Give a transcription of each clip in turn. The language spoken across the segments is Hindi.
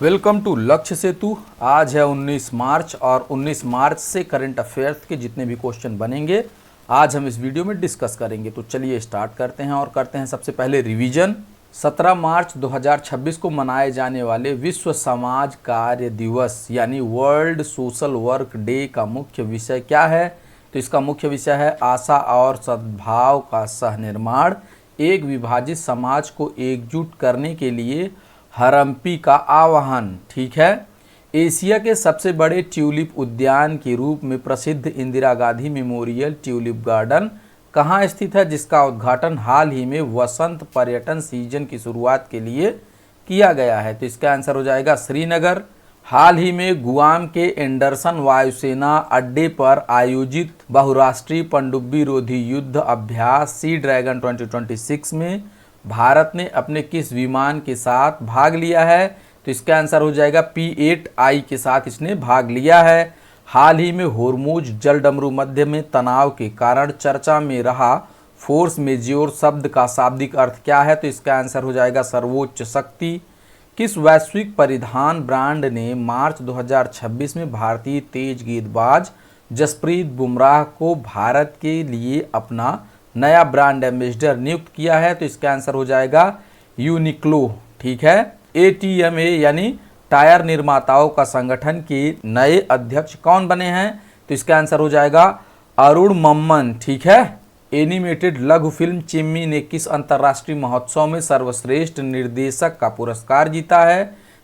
वेलकम टू लक्ष्य सेतु। आज है 19 मार्च और 19 मार्च से करंट अफेयर्स के जितने भी क्वेश्चन बनेंगे आज हम इस वीडियो में डिस्कस करेंगे। तो चलिए स्टार्ट करते हैं और करते हैं सबसे पहले रिवीजन। 17 मार्च 2026 को मनाए जाने वाले विश्व समाज कार्य दिवस यानी वर्ल्ड सोशल वर्क डे का मुख्य विषय क्या है? तो इसका मुख्य विषय है आशा और सद्भाव का सहनिर्माण, एक विभाजित समाज को एकजुट करने के लिए हरम्पी का आह्वान। ठीक है। एशिया के सबसे बड़े ट्यूलिप उद्यान के रूप में प्रसिद्ध Indira Gandhi memorial tulip garden कहाँ स्थित है, जिसका उद्घाटन हाल ही में वसंत पर्यटन सीजन की शुरुआत के लिए किया गया है? तो इसका आंसर हो जाएगा श्रीनगर। हाल ही में गुआम के एंडरसन वायुसेना अड्डे पर आयोजित बहुराष्ट्रीय पनडुब्बी रोधी युद्ध अभ्यास सी ड्रैगन 2026 में भारत ने अपने किस विमान के साथ भाग लिया है? तो इसका आंसर हो जाएगा P-8I के साथ इसने भाग लिया है। हाल ही में होर्मुज जलडमरू मध्य में तनाव के कारण चर्चा में रहा फोर्स मेज्योर शब्द का शाब्दिक अर्थ क्या है? तो इसका आंसर हो जाएगा सर्वोच्च शक्ति। किस वैश्विक परिधान ब्रांड ने मार्च 2026 में भारतीय तेज गेंदबाज जसप्रीत बुमराह को भारत के लिए अपना नया ब्रांड एम्बेसडर नियुक्त किया है? तो इसका आंसर हो जाएगा यूनिक्लो। ठीक है। ATMA यानी टायर निर्माताओं का संगठन के नए अध्यक्ष कौन बने हैं? तो इसका आंसर हो जाएगा अरुण मम्मन। ठीक है। एनिमेटेड लघु फिल्म चिम्मी ने किस अंतर्राष्ट्रीय महोत्सव में सर्वश्रेष्ठ निर्देशक का पुरस्कार जीता है?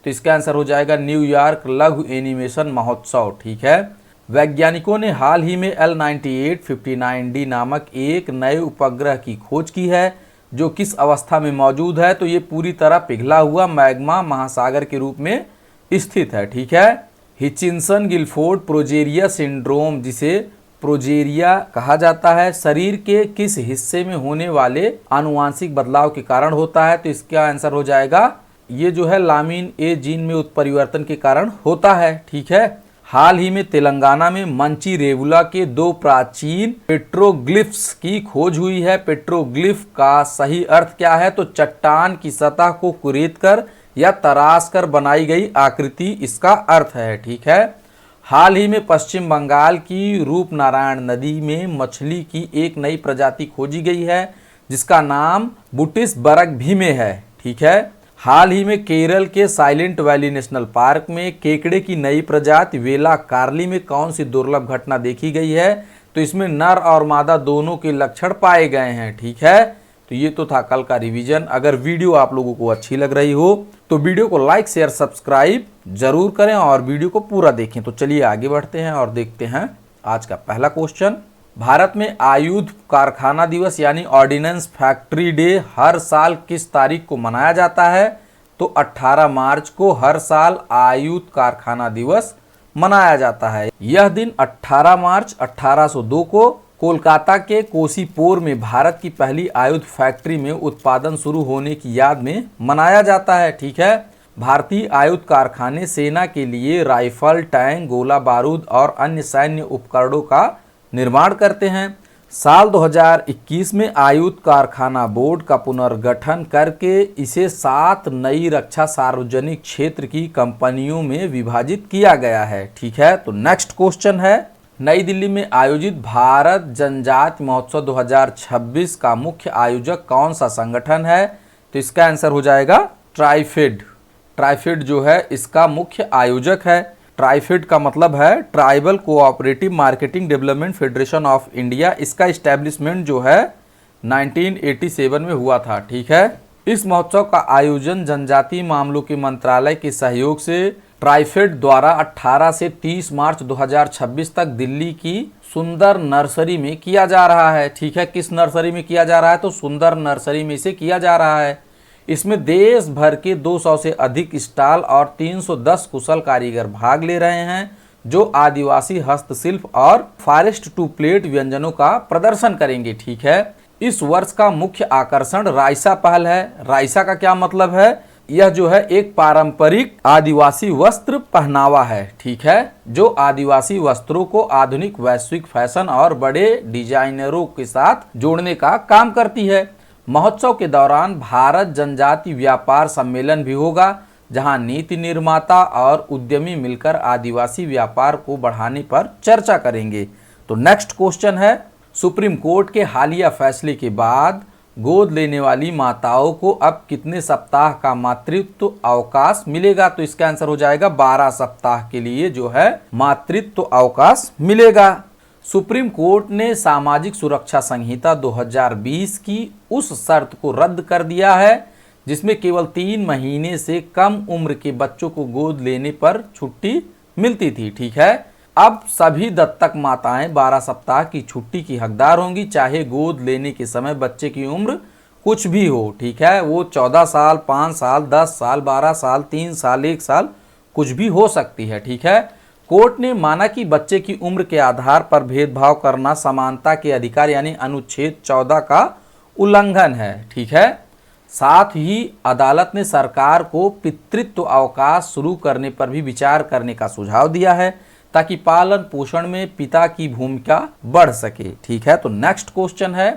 तो इसका आंसर हो जाएगा न्यूयॉर्क लघु एनिमेशन महोत्सव। ठीक है। वैज्ञानिकों ने हाल ही में L9859D नामक एक नए उपग्रह की खोज की है जो किस अवस्था में मौजूद है? तो ये पूरी तरह पिघला हुआ मैग्मा महासागर के रूप में स्थित है। ठीक है। हिचिंसन गिलफोर्ड प्रोजेरिया सिंड्रोम, जिसे प्रोजेरिया कहा जाता है, शरीर के किस हिस्से में होने वाले आनुवांशिक बदलाव के कारण होता है? तो इसका आंसर हो जाएगा ये जो है लामिन ए जीन में उत्परिवर्तन के कारण होता है। ठीक है। हाल ही में तेलंगाना में मंची रेवुला के 2 प्राचीन पेट्रोग्लिफ्स की खोज हुई है। पेट्रोग्लिफ का सही अर्थ क्या है? तो चट्टान की सतह को कुरेद कर या तराश कर बनाई गई आकृति इसका अर्थ है। ठीक है। हाल ही में पश्चिम बंगाल की रूपनारायण नदी में मछली की एक नई प्रजाति खोजी गई है जिसका नाम बुटिस बरक भीमे है। ठीक है। हाल ही में केरल के साइलेंट वैली नेशनल पार्क में केकड़े की नई प्रजाति वेला कार्ली में कौन सी दुर्लभ घटना देखी गई है? तो इसमें नर और मादा दोनों के लक्षण पाए गए हैं। ठीक है। तो ये तो था कल का रिवीजन। अगर वीडियो आप लोगों को अच्छी लग रही हो तो वीडियो को लाइक शेयर सब्सक्राइब जरूर करें और वीडियो को पूरा देखें। तो चलिए आगे बढ़ते हैं और देखते हैं आज का पहला क्वेश्चन। भारत में आयुध कारखाना दिवस यानी ऑर्डिनेंस फैक्ट्री डे हर साल किस तारीख को मनाया जाता है? तो 18 मार्च को हर साल आयुध कारखाना दिवस मनाया जाता है। यह दिन 18 मार्च 1802 को कोलकाता के कोसीपोर में भारत की पहली आयुध फैक्ट्री में उत्पादन शुरू होने की याद में मनाया जाता है। ठीक है। भारतीय आयुध कारखाने सेना के लिए राइफल, टैंक, गोला बारूद और अन्य सैन्य उपकरणों का निर्माण करते हैं। साल 2021 में आयुध कारखाना बोर्ड का पुनर्गठन करके इसे 7 नई रक्षा सार्वजनिक क्षेत्र की कंपनियों में विभाजित किया गया है। ठीक है। तो नेक्स्ट क्वेश्चन है, नई दिल्ली में आयोजित भारत जनजाति महोत्सव 2026 का मुख्य आयोजक कौन सा संगठन है? तो इसका आंसर हो जाएगा ट्राइफेड। ट्राइफेड जो है इसका मुख्य आयोजक है। ट्राइफेड का मतलब है tribal cooperative marketing development federation of India. इसका इस्टेब्लिशमेंट जो है 1987 में हुआ था। ठीक है। इस महोत्सव का आयोजन जनजातीय मामलों के मंत्रालय के सहयोग से ट्राइफेड द्वारा 18 से 30 मार्च 2026 तक दिल्ली की सुंदर नर्सरी में किया जा रहा है। ठीक है। किस नर्सरी में किया जा रहा है? तो सुंदर नर्सरी में से किया जा रहा है। इसमें देश भर के 200 से अधिक स्टॉल और 310 कुशल कारीगर भाग ले रहे हैं जो आदिवासी हस्तशिल्प और फॉरेस्ट टू प्लेट व्यंजनों का प्रदर्शन करेंगे। ठीक है। इस वर्ष का मुख्य आकर्षण राइसा पहल है। राइसा का क्या मतलब है? यह जो है एक पारंपरिक आदिवासी वस्त्र पहनावा है। ठीक है, जो आदिवासी वस्त्रों को आधुनिक वैश्विक फैशन और बड़े डिजाइनरों के साथ जोड़ने का काम करती है। महोत्सव के दौरान भारत जनजाति व्यापार सम्मेलन भी होगा, जहां नीति निर्माता और उद्यमी मिलकर आदिवासी व्यापार को बढ़ाने पर चर्चा करेंगे। तो नेक्स्ट क्वेश्चन है, सुप्रीम कोर्ट के हालिया फैसले के बाद गोद लेने वाली माताओं को अब कितने सप्ताह का मातृत्व अवकाश मिलेगा? तो इसका आंसर हो जाएगा 12 सप्ताह के लिए जो है मातृत्व अवकाश मिलेगा। सुप्रीम कोर्ट ने सामाजिक सुरक्षा संहिता 2020 की उस शर्त को रद्द कर दिया है जिसमें केवल 3 महीने से कम उम्र के बच्चों को गोद लेने पर छुट्टी मिलती थी। ठीक है, अब सभी दत्तक माताएं 12 सप्ताह की छुट्टी की हकदार होंगी, चाहे गोद लेने के समय बच्चे की उम्र कुछ भी हो। ठीक है, वो 14 साल, 5 साल, 10 साल, 12 साल, 3 साल, 1 साल कुछ भी हो सकती है। ठीक है, कोर्ट ने माना कि बच्चे की उम्र के आधार पर भेदभाव करना समानता के अधिकार यानी अनुच्छेद 14 का उल्लंघन है। ठीक है, साथ ही अदालत ने सरकार को पितृत्व अवकाश शुरू करने पर भी विचार करने का सुझाव दिया है ताकि पालन पोषण में पिता की भूमिका बढ़ सके। ठीक है, तो नेक्स्ट क्वेश्चन है,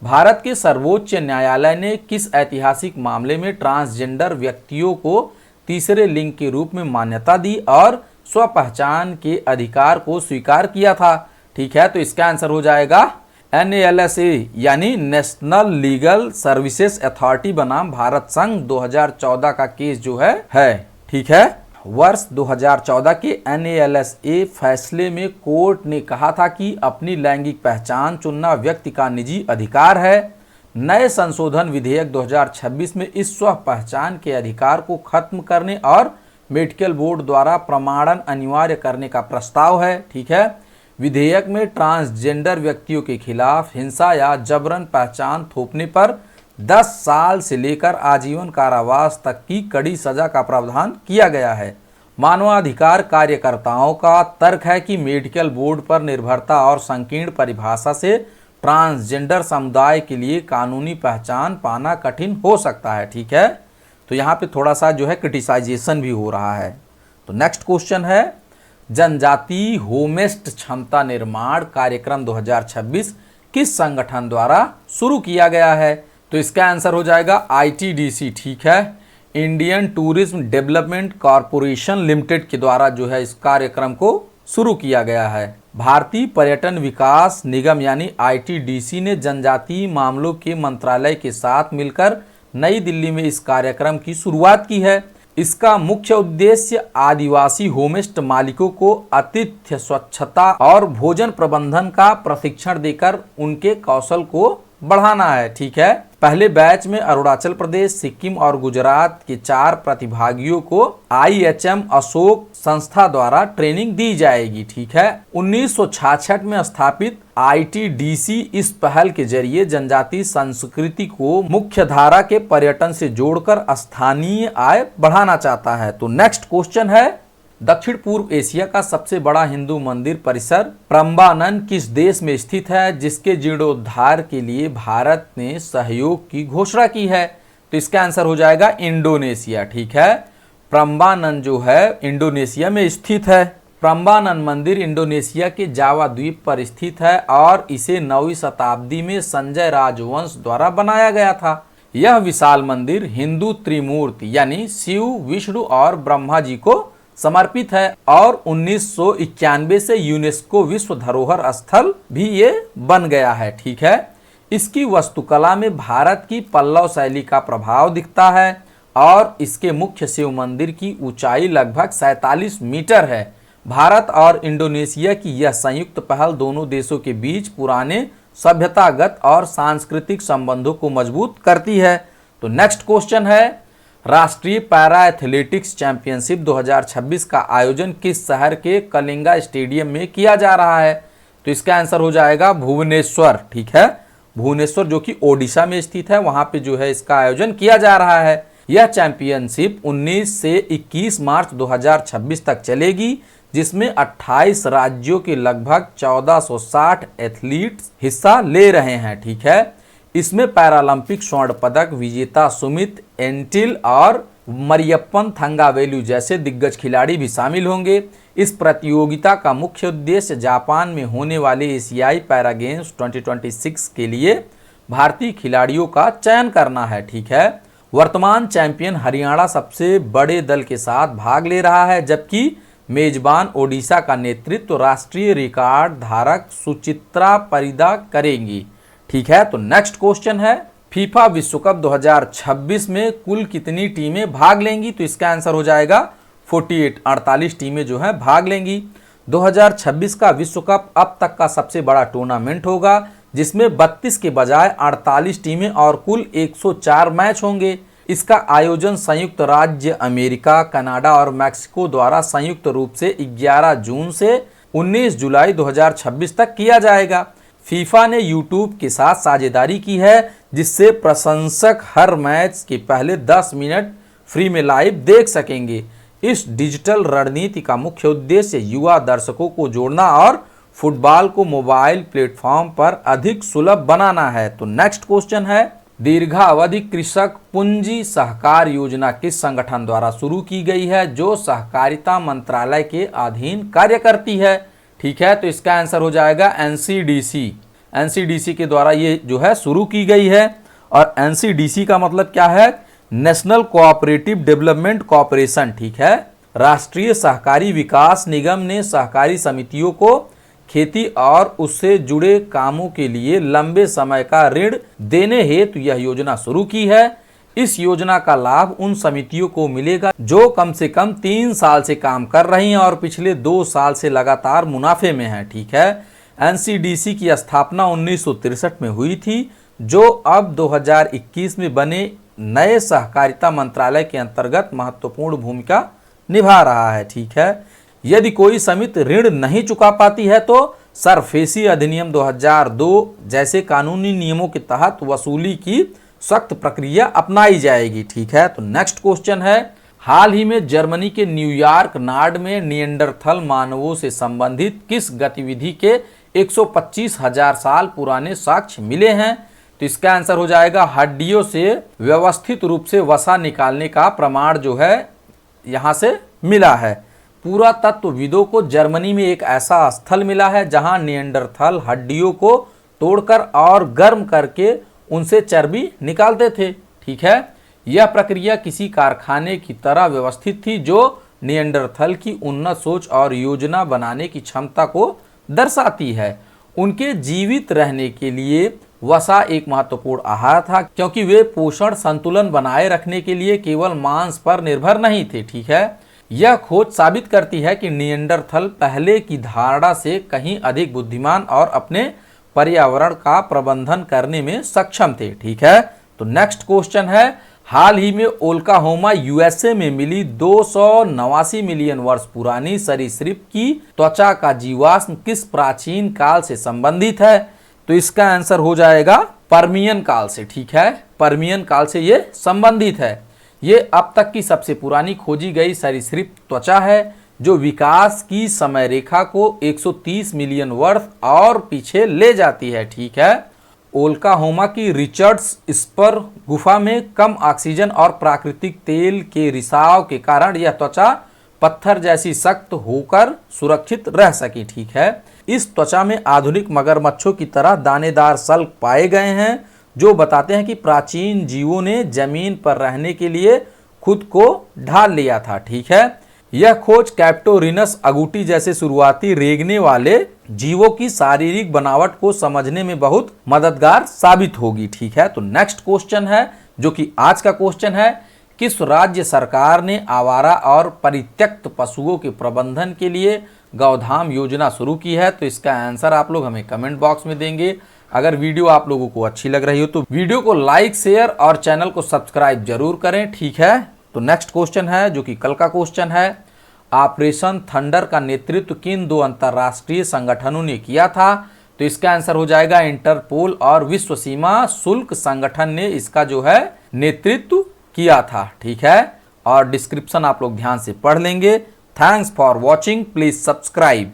भारत के सर्वोच्च न्यायालय ने किस ऐतिहासिक मामले में ट्रांसजेंडर व्यक्तियों को तीसरे लिंग के रूप में मान्यता दी और स्वपहचान के अधिकार को स्वीकार किया था? ठीक है, तो इसका आंसर हो जाएगा NALSA यानी नेशनल लीगल सर्विसेज अथॉरिटी बनाम भारत संघ 2014 का केस जो है। ठीक है, वर्ष 2014 के NALSA फैसले में कोर्ट ने कहा था कि अपनी लैंगिक पहचान चुनना व्यक्ति का निजी अधिकार है। नए संशोधन विधेयक 2026 में इस स्व पहचान के अधिकार को खत्म करने और मेडिकल बोर्ड द्वारा प्रमाणन अनिवार्य करने का प्रस्ताव है। ठीक है, विधेयक में ट्रांसजेंडर व्यक्तियों के खिलाफ हिंसा या जबरन पहचान थोपने पर 10 साल से लेकर आजीवन कारावास तक की कड़ी सजा का प्रावधान किया गया है। मानवाधिकार कार्यकर्ताओं का तर्क है कि मेडिकल बोर्ड पर निर्भरता और संकीर्ण परिभाषा से ट्रांसजेंडर समुदाय के लिए कानूनी पहचान पाना कठिन हो सकता है। ठीक है, तो यहाँ पे थोड़ा सा जो है क्रिटिसाइजेशन भी हो रहा है। तो नेक्स्ट क्वेश्चन है, जनजातीय होमस्टे क्षमता निर्माण कार्यक्रम 2026 किस संगठन द्वारा शुरू किया गया है? तो इसका आंसर हो जाएगा ITDC। ठीक है, Indian tourism development corporation limited के द्वारा जो है इस कार्यक्रम को शुरू किया गया है। भारतीय पर्यटन विकास निगम यानी ITDC ने जनजातीय मामलों के मंत्रालय के साथ मिलकर नई दिल्ली में इस कार्यक्रम की शुरुआत की है। इसका मुख्य उद्देश्य आदिवासी होमस्टे मालिकों को आतिथ्य स्वच्छता और भोजन प्रबंधन का प्रशिक्षण देकर उनके कौशल को बढ़ाना है। ठीक है, पहले बैच में अरुणाचल प्रदेश, सिक्किम और गुजरात के 4 प्रतिभागियों को IHM अशोक संस्था द्वारा ट्रेनिंग दी जाएगी। ठीक है, 1966 में स्थापित ITDC इस पहल के जरिए जनजातीय संस्कृति को मुख्य धारा के पर्यटन से जोड़कर स्थानीय आय बढ़ाना चाहता है। तो नेक्स्ट क्वेश्चन है, दक्षिण पूर्व एशिया का सबसे बड़ा हिंदू मंदिर परिसर प्रम्बानन किस देश में स्थित है जिसके जीर्णोद्धार के लिए भारत ने सहयोग की घोषणा की है? तो इसका आंसर हो जाएगा इंडोनेशिया। ठीक है, प्रम्बानन जो है इंडोनेशिया में स्थित है। प्रम्बानन मंदिर इंडोनेशिया के जावा द्वीप पर स्थित है और इसे 9वीं शताब्दी में संजय राजवंश द्वारा बनाया गया था। यह विशाल मंदिर हिंदू त्रिमूर्ति यानी शिव, विष्णु और ब्रह्मा जी को समर्पित है और 1991 से यूनेस्को विश्व धरोहर स्थल भी ये बन गया है। ठीक है, इसकी वास्तुकला में भारत की पल्लव शैली का प्रभाव दिखता है और इसके मुख्य शिव मंदिर की ऊंचाई लगभग 47 मीटर है। भारत और इंडोनेशिया की यह संयुक्त पहल दोनों देशों के बीच पुराने सभ्यतागत और सांस्कृतिक संबंधों को मजबूत करती है। तो नेक्स्ट क्वेश्चन है, राष्ट्रीय पैरा एथलेटिक्स चैंपियनशिप 2026 का आयोजन किस शहर के कलिंगा स्टेडियम में किया जा रहा है? तो इसका आंसर हो जाएगा भुवनेश्वर। ठीक है, भुवनेश्वर जो कि ओडिशा में स्थित है, वहां पे जो है इसका आयोजन किया जा रहा है। यह चैंपियनशिप 19 से 21 मार्च 2026 तक चलेगी, जिसमें 28 राज्यों के लगभग 1460 एथलीट्स हिस्सा ले रहे हैं। ठीक है, इसमें पैरालंपिक स्वर्ण पदक विजेता सुमित एंटिल और मरियप्पन थंगावेलु जैसे दिग्गज खिलाड़ी भी शामिल होंगे। इस प्रतियोगिता का मुख्य उद्देश्य जापान में होने वाले एशियाई पैरा गेम्स 2026 के लिए भारतीय खिलाड़ियों का चयन करना है। ठीक है, वर्तमान चैंपियन हरियाणा सबसे बड़े दल के साथ भाग ले रहा है, जबकि मेजबान ओडिशा का नेतृत्व राष्ट्रीय रिकॉर्ड धारक सुचित्रा परिदा करेंगी। ठीक है, तो नेक्स्ट क्वेश्चन है, फीफा विश्व कप 2026 में कुल कितनी टीमें भाग लेंगी? तो इसका आंसर हो जाएगा 48 टीमें जो है भाग लेंगी। 2026 का विश्व कप अब तक का सबसे बड़ा टूर्नामेंट होगा, जिसमें 32 के बजाय 48 टीमें और कुल 104 मैच होंगे। इसका आयोजन संयुक्त राज्य अमेरिका, कनाडा और मैक्सिको द्वारा संयुक्त रूप से 11 जून से 19 जुलाई 2026 तक किया जाएगा। फीफा ने यूट्यूब के साथ साझेदारी की है, जिससे प्रशंसक हर मैच के पहले 10 मिनट फ्री में लाइव देख सकेंगे। इस डिजिटल रणनीति का मुख्य उद्देश्य युवा दर्शकों को जोड़ना और फुटबॉल को मोबाइल प्लेटफॉर्म पर अधिक सुलभ बनाना है। तो नेक्स्ट क्वेश्चन है, दीर्घावधि कृषक पूंजी सहकार योजना किस संगठन द्वारा शुरू की गई है, जो सहकारिता मंत्रालय के अधीन कार्य करती है? ठीक है, तो इसका आंसर हो जाएगा एनसीडीसी के द्वारा ये जो है शुरू की गई है। और एनसीडीसी का मतलब क्या है? National cooperative development corporation. ठीक है, राष्ट्रीय सहकारी विकास निगम ने सहकारी समितियों को खेती और उससे जुड़े कामों के लिए लंबे समय का ऋण देने हेतु यह योजना शुरू की है। इस योजना का लाभ उन समितियों को मिलेगा जो कम से कम 3 साल से काम कर रही हैं और पिछले 2 साल से लगातार मुनाफे में हैं। ठीक है, एनसीडीसी की स्थापना 1963 में हुई थी, जो अब 2021 में बने नए सहकारिता मंत्रालय के अंतर्गत महत्वपूर्ण भूमिका निभा रहा है। ठीक है, यदि कोई समिति ऋण नहीं चुका पाती है तो सरफेसी अधिनियम 2002 जैसे कानूनी नियमों के तहत वसूली की सख्त प्रक्रिया अपनाई जाएगी। ठीक है, तो नेक्स्ट क्वेश्चन है, हाल ही में जर्मनी के न्यूयॉर्क नार्ड में निएंडरथल मानवों से संबंधित किस गतिविधि के 125,000 साल पुराने साक्ष्य मिले हैं? तो इसका आंसर हो जाएगा हड्डियों से व्यवस्थित रूप से वसा निकालने का प्रमाण जो है यहाँ से मिला है। पुरातत्वविदों को जर्मनी में एक ऐसा स्थल मिला है जहां निएंडरथल हड्डियों को तोड़कर और गर्म करके उनसे चर्बी निकालते थे। ठीक है, यह प्रक्रिया किसी कारखाने की तरह व्यवस्थित थी, जो निएंडरथल की उन्नत सोच और योजना बनाने की क्षमता को दर्शाती है। उनके जीवित रहने के लिए वसा एक महत्वपूर्ण आहार था, क्योंकि वे पोषण संतुलन बनाए रखने के लिए केवल मांस पर निर्भर नहीं थे। ठीक है, यह खोज साबित करती है कि निएंडरथल पहले की धारणा से कहीं अधिक बुद्धिमान और अपने पर्यावरण का प्रबंधन करने में सक्षम थे। ठीक है, तो नेक्स्ट क्वेश्चन है, हाल ही में ओक्लाहोमा यूएसए में मिली 289 मिलियन वर्ष पुरानी सरीसृप की त्वचा का जीवाश्म किस प्राचीन काल से संबंधित है? तो इसका आंसर हो जाएगा पर्मियन काल से। ठीक है, पर्मियन काल से ये संबंधित है। ये अब तक की सबसे पुरानी खोजी गई सरीसृप त्वचा है, जो विकास की समय रेखा को 130 मिलियन वर्ष और पीछे ले जाती है। ठीक है, ओक्लाहोमा की रिचर्ड्स स्पर गुफा में कम ऑक्सीजन और प्राकृतिक तेल के रिसाव के कारण यह त्वचा पत्थर जैसी सख्त होकर सुरक्षित रह सकी। ठीक है, इस त्वचा में आधुनिक मगरमच्छों की तरह दानेदार सल्क पाए गए हैं, जो बताते हैं कि प्राचीन जीवों ने जमीन पर रहने के लिए खुद को ढाल लिया था। ठीक है, यह खोज कैप्टोरिनस अगुटी जैसे शुरुआती रेंगने वाले जीवों की शारीरिक बनावट को समझने में बहुत मददगार साबित होगी। ठीक है, तो नेक्स्ट क्वेश्चन है, जो कि आज का क्वेश्चन है, किस राज्य सरकार ने आवारा और परित्यक्त पशुओं के प्रबंधन के लिए गौधाम योजना शुरू की है? तो इसका आंसर आप लोग हमें कमेंट बॉक्स में देंगे। अगर वीडियो आप लोगों को अच्छी लग रही हो तो वीडियो को लाइक, शेयर और चैनल को सब्सक्राइब जरूर करें। ठीक है, तो नेक्स्ट क्वेश्चन है, जो कि कल का क्वेश्चन है, ऑपरेशन थंडर का नेतृत्व किन 2 अंतरराष्ट्रीय संगठनों ने किया था? तो इसका आंसर हो जाएगा इंटरपोल और विश्व सीमा शुल्क संगठन ने इसका जो है नेतृत्व किया था। ठीक है, और डिस्क्रिप्शन आप लोग ध्यान से पढ़ लेंगे। Thanks for watching, please subscribe.